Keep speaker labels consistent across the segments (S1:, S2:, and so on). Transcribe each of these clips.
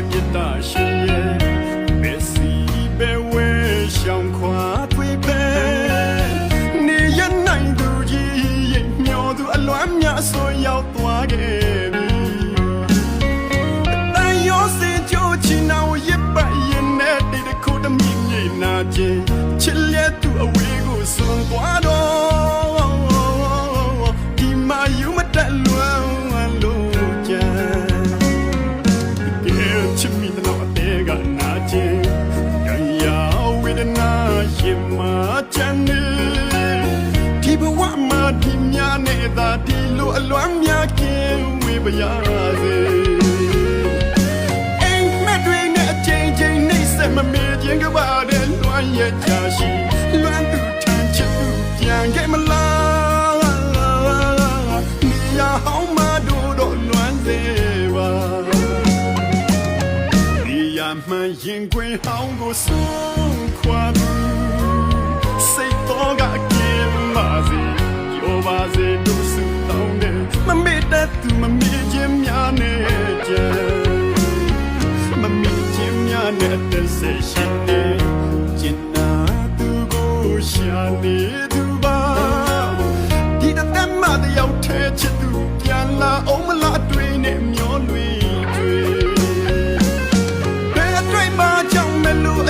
S1: မြတ်တာရှင်ရဲ့ဘယ်စီဘယ်ဝဲရှောင်ခွာတွေ့ပဲနေရနိုင်သူကြီးရဲ့မျောသူအလွမ်းများဆိုရောက်သွားခဲ့ပြီအယောစင်ချိုးချီနောင်ရပါရင်နဲ့တိတ်ခုတမိမြေနာခြင်းချစ်လက်သူအဝေးကိုစွန်သွားတော့ဒီမှာယူမတက်လွမ်းလို့ကြံချစ်မိတော့တဲ့ကနာခြင်းရန်ရဝေဒနာရင်မှာချမ်းနေဒီဘဝမှာဒီများနေတာဒီလိုအလွမ်းများကင်းဝေးပါရစေအိမ်မက်တွေနဲ့အချိန်ချင်းနှိမ့်ဆက်မမေ့ခြင်းကပါတဲ့လွမ်းရဲ့ချာရှိလွမ်းသူထမ်းချစ်သူပြန်ခဲ့မလားနေရဟောင်းမတို့တော့လွမ်းစေပါမှန်ရင်ခွင်ဟောင်းကိုဆုံးခွာသူစိတ်တော်ကကင်းပါစေပြောပါစေတို့စုတောင်းတယ်မမေ့တတ်သူမမေ့ခြင်းများနဲ့ကြံမမေ့ခြင်းများနဲ့သက်စေရှိနေကျင်နာသူကိုရှာနေသူပါဒီတသက်မှတယောက်ထဲချစ်သူပြန်လာအောင်မလားတွေ့နေမျောလွေ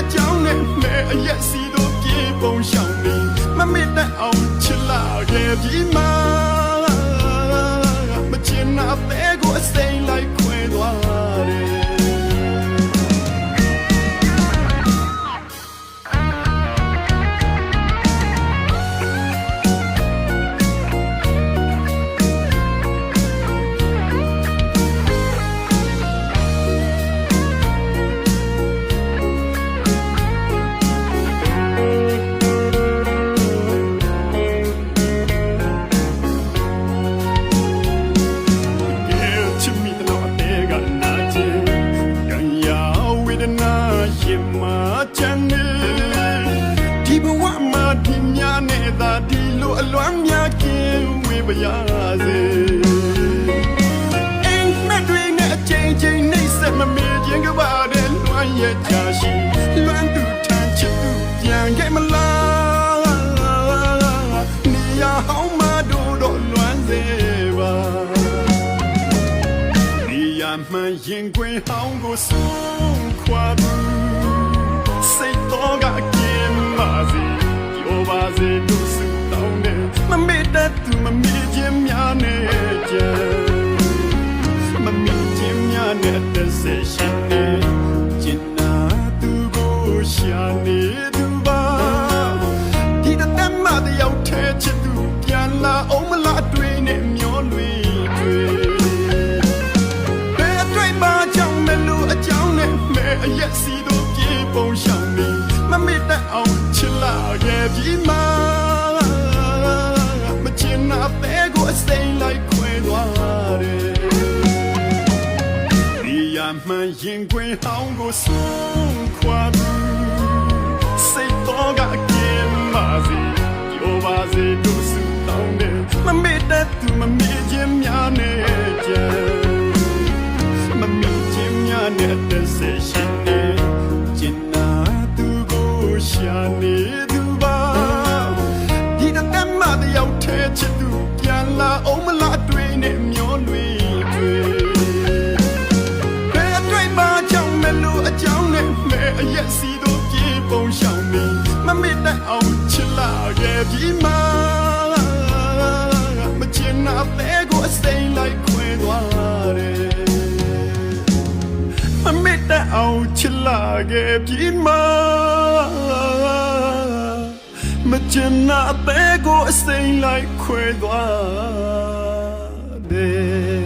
S1: အကြောင်းနဲ့မဲအရက်စီတို့ပြေပုံရှောင်နေမမေ့တတ်အောင်ချစ်လာခဲ့ပြီမှာမချင်နာတဲ့ကိုအစိမ်းလိုက်ခွဲသွားတယ်ဒီဘဝမှာဒီများနေတာဒီလိုအလွမ်းများကင်းဝေးပါရစေအိမ်မက်တွေနဲ့အချိန်ချင်းနှိမ့်ဆက်မမေ့ခြင်းကပါတဲ့လွမ်းရဲ့ချာရှိလွမ်းသူထမ်းချစ်သူပြန်ခဲ့မလားနေရဟောင်းမတို့တော့လွမ်းစေပါနေရမှန်ရင်ခွင်ဟောင်းကိုဆုံးခွာသူစိတ်တော်ကကင်းပါစေပြောပါစေတို့စုတောင်းတယ်မမေ့တတ်သူမမေ့ခြင်းများနဲ့ကြံမမေ့ခြင်းများနဲ့သက်စေရှိနေကျင်နာသူကိုရှာနေသူပါဒီတသက်မှတယောက်ထဲချစ်သူပြန်လာအောင်မလားတွေ့နေမျောလွေဘယ်အတွေ့မှကြောင့်မလို့အကြောင်းနဲ့မဲအရက်စီတို့ပြေပုံရှောင်နေမမေ့တတ်အောင်ချစ်လာခဲ့ပြီမှာမချင်နာတဲ့ကိုအစိမ်းလိုက်ခွဲသွားတယ်ဒီရမှန်ရင်ခွင်ဟောင်းကိုဆုံးခွာသူစိတ်တော်ကကင်းပါစေပြောပါစေတို့စုတောင်းတယ်မမေ့တတ်သူမမေ့ခြင်းများနဲ့ကြံမမေ့ခြင်းများနဲ့သက်စေရှိနေရှာနေသူပါဒီတသက်မှတယောက်ထဲချစ်သူပြန်လာအောင်မလားတွေ့နေမျောလွေဘယ်အတွေ့မှကြောင့်မလို့အကြောင်းနဲ့မဲအရက်စီတို့ပြေပုံရှောင်နေမမေ့တတ်အောင်ချစ်လာခဲ့ပြီမှာမချင်နာတဲ့ကိုအစိမ်းလိုက်ခွဲသွားတယ်မမေ့တတ်အောင်ချစ်လာခဲ့ပြီမှာမချင်နာတဲ့ကိုအစိမ်းလိုက်ခွဲသွားတယ်